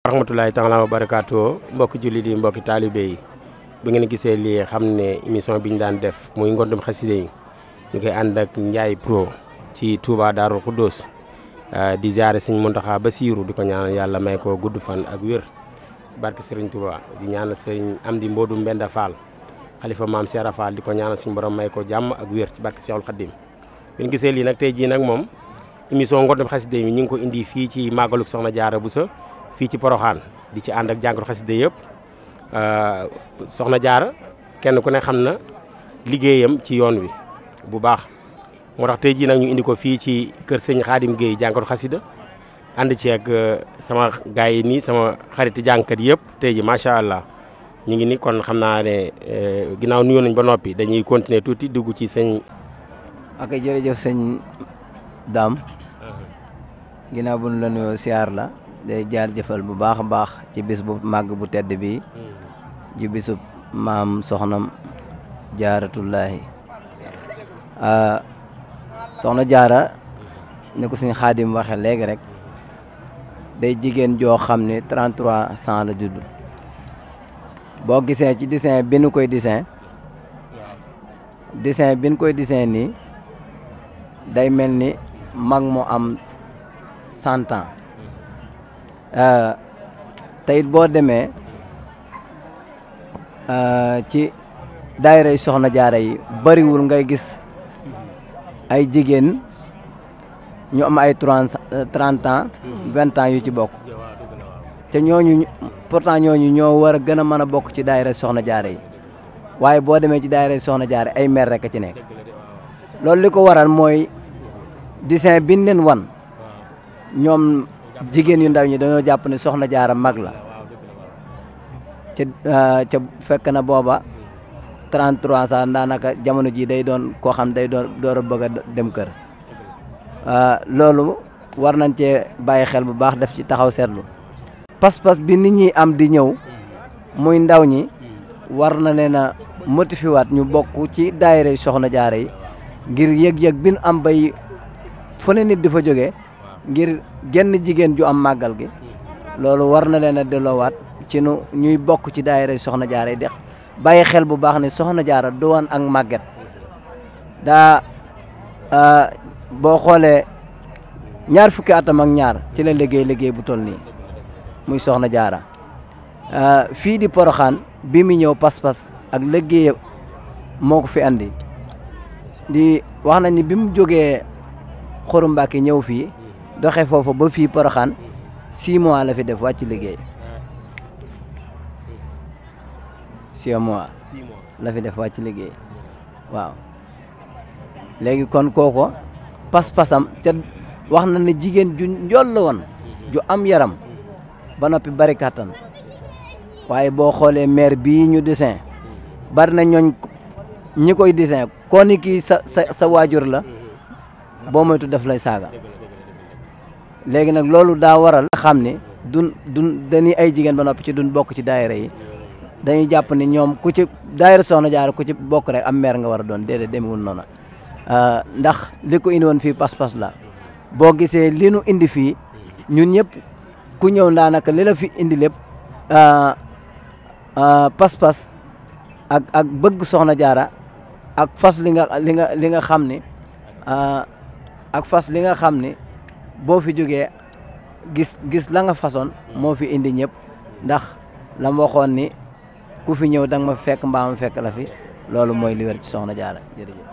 rahmatullahi taala wa barakaatu mbokki jullit yi mbokki taalibe yi bi ngeen gisee lii xam ne émission bi ñu daan def muy ngondum xasida yi ñu koy ànd ak Ndiaye Pro ci Touba Darou Khoudoss di ziare Sëñ Mountakha Bassirou di ko ñaanal yàlla may ko gudd fan ak wér barke Serigne Touba di ñaanal Serigne Amdi Modou Mbenda Fall xalifa maam Seera Fall di ko ñaanal suñu borom may ko jàmm ak wér ci barke Seexul Xaddim bi ñu gisee lii nag tey jii nag moom émission ngondum xasida yi ñu ngi ko indi fii ci màggaluk Soxna Jaara Buso fii ci Poroxaan di ci ànd ak jàngatu xasida yëpp Soxna Jaara kenn ku ne xam na liggéeyam ci yoon wi bu baax moo tax tey jii nag ñu indi ko fii ci kër sëñ Xaadim Guèye jàngatu xasida ànd ci ak sama gars yi nii sama xariti jàngkat yëpp tey ji macha allah ñu ngi ni kon xam naa ne ginnaaw nuyoo nañ ba noppi dañuy continuer tuuti dugg ci sëñ. ak jërëjëf sëñ Dame ginnaaw bu ñu la nuyoo siyaar la day jaar jëfal bu baax a baax ci bis bu màgg bu tedd bi ji bisub maam soxna jaaratullaahi soxna jaara ni ko suñu Xaadim waxe léegi rek day jigéen joo xam ne 33 la judd boo gisee ci dessin bi nu koy dessin bi nu koy dessin nii day mel ni mag mu am 100 ans te it boo demee ci daayira yi soxna jaara yi bariwul ngay gis ay jigéen ñu am ay 30 ans 20 ans yu ci bokk te ñooñu pourtant ñooñu ñoo war a gën a mën a bokk ci daayira soxna jaara yi waaye boo demee ci daayira soxna jaara ay mer rek a ci nekk loolu li ko waral mooy dessin bi ñu leen wan ñoom jigéen yu ndaw ñi dañoo jàpp ne soxna jaara mag la ca fekk na booba 33 sax daanaka jamono ji day doon koo xam day doon door a bëgg a dem kër loolu war nañ cee bàyyi xel bu baax def ci taxaw seetlu pas-pas bi nit ñi am di ñëw muy ndaw ñi war na leen a motiver waat ñu bokk ci daayira soxna jaara yi ngir yëg-yëg bi nu am bay fu ne nit di fa jógee ngir genn jigéen ju am màggal gi loolu war na leen a delloowaat ci nu ñuy bokk ci daayira soxna jaara yi de bàyyi xel bu baax ne soxna jaara du woon ak màgget daa boo xoolee ñaar fukki atam ak ñaar ci la liggéey bu toll nii muy soxna jaara fii di Poroxaan bi mu ñëw pas-pas ak liggéey moo ko fi andi di wax nañ ni bi mu jógee Xuru Mbàkke ñëw fii doxee foofu ba fii Poroxaan 6 mois la fi def wàcc liggéey 6 mois la fi def wàcc liggéey waaw léegi kon kooko pas-pasam te wax na ne jigéen ju njool la woon ju am yaram ba noppi bari kàttan waaye boo xoolee maire bii ñu dessin bari na ñooñ ñi koy dessin koo ni kii sa waajur la boo moytu def lay saaga léegi nag loolu daa waral xam ne dun dañuy ay jigéen ba noppi ci duñ bokk ci daayira yi dañuy jàpp ni ñoom ku ci daayira soxna jaara ku ci bokk rek am maire nga war a doon déedéet demewul noonu ndax li ko indi woon fii pas-pas la boo gisee li nu indi fii ñun ñëpp ku ñëw daanaka li la fi indi lépp pas-pas ak bëgg soxna jaara ak fas li nga xam ni ak fas li nga xam ni boo fi jógee gis la nga façon moo fi indi ñëpp ndax la ma waxoon ni ku fi ñëw danga ma fekk mbaa ma fekk la fi loolu mooy li wér ci soxna jaara jërëjëf.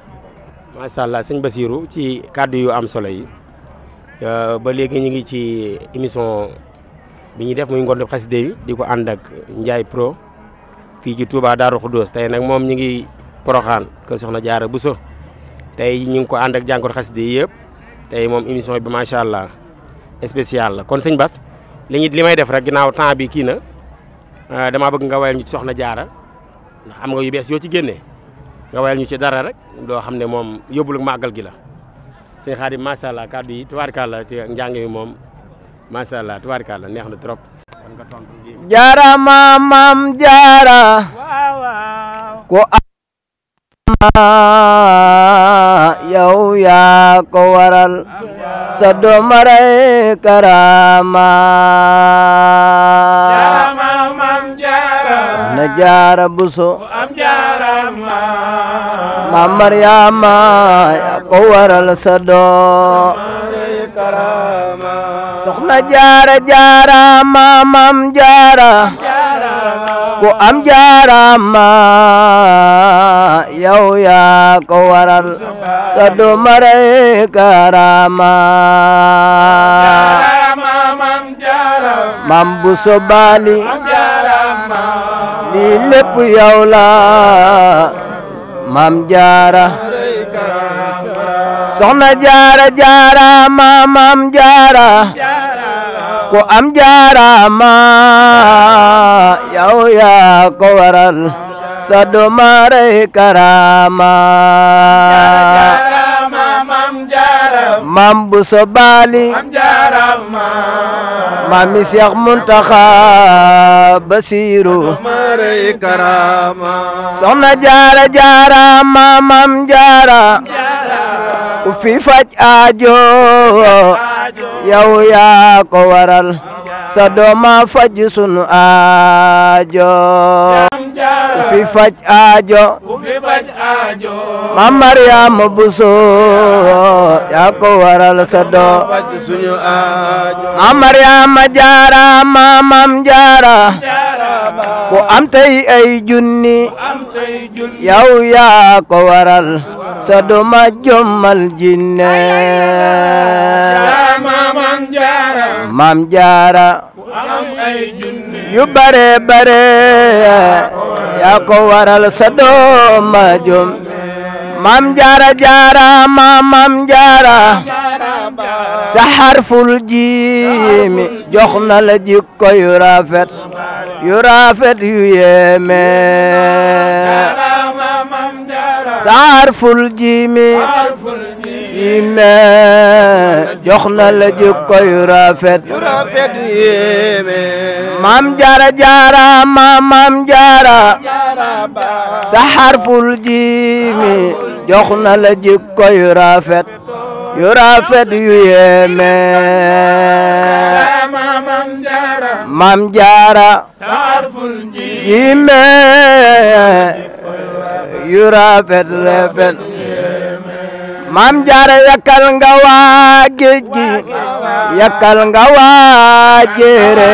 macha allah sëñ Bassirou ci kàddu yu am solo yi ba léegi ñu ngi ci émission bi ñuy def muy ngondum xasida yi di ko ànd ak Ndiaye Pro fii ci Touba Darou Khoudoss tey nag moom ñu ngi Poroxaan kër soxna Jaara Buso tey ñu ngi ko ànd ak jàngatu xasida yi yëpp tey moom émission bi macha allah spécial la kon sëñ Bass li may def rek ginnaaw temps bi kii na damaa bëgg nga wayal ñu ci soxna Jaara ndax am nga yu bees yoo ci génnee nga wayal ñu ci dara rek loo xam ne moom yóbbul màggal gi la sëñ Xaadim macha allah kàddu yi tubaarkàlla ci njàng mi moom macha allah tubaarkàlla neex na trop. jaara maam jaara ko yow yaa ko waral sa doomaray karama jaara buso maam Mariama yaa ko waral sa doom soxna jaara jaara maam jaara ku am jaara ma yow yaa ko waral sa doom maray karama maam buso bali lii lépp yow la maam jaara soxna jaara jaara maam jaara ku am jaara ma yow yaa ko waral sa doom maray karama maam buso bali maami Seex Muntaxa Basiru soxna jaara jaara maam jaara ku fi faj aajo yow yaa ko waral sa dooma faj sunu aajo ku fi faj aajo maam Mariama Buso yaa ko waral sa doom maam Mariama jaara maam jaara ku am tey ay junni yow yaa ko waral sa dooma jommal jinne maam jaara yu bare bare yaa ko waral sa dooma jom maam jaara jaara maam jaara sa xarful jiimi jox na la jikko yu rafet yu yéeme sa xarful jiimi jox na la jikko yu rafet yéeme maam jaara jaara maam jaara sa xarful jiimi jox na la jikko yu rafet yu yéeme maam jaara jiime yu rafet maam jaara yakkal nga waa géej gi yakkal nga waa jéere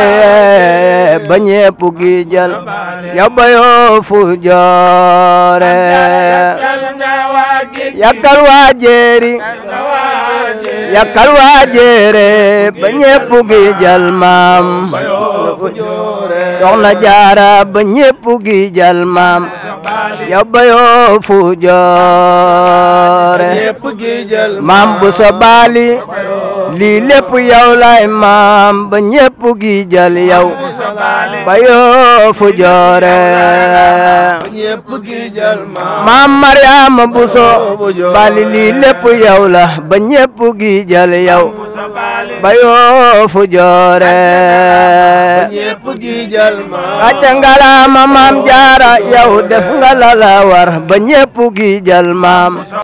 ba ñépp gi jël yow ba yoo fu joore yakkal waa jéeri yakkal waa jéere ba ñépp gi jël maam soxna jaara ba ñépp gi jël maam yow ba yoo fu joore maam Buso Bali lii lépp yow lay maam ba ñépp gi jël yow ba yoo fu joore maam Mariama Buso Bali lii lépp yow la ba ñépp gi jël yow ba yoo fu joore acca ngalaama maam jaara yow def nga la war ba ñépp gi jël maam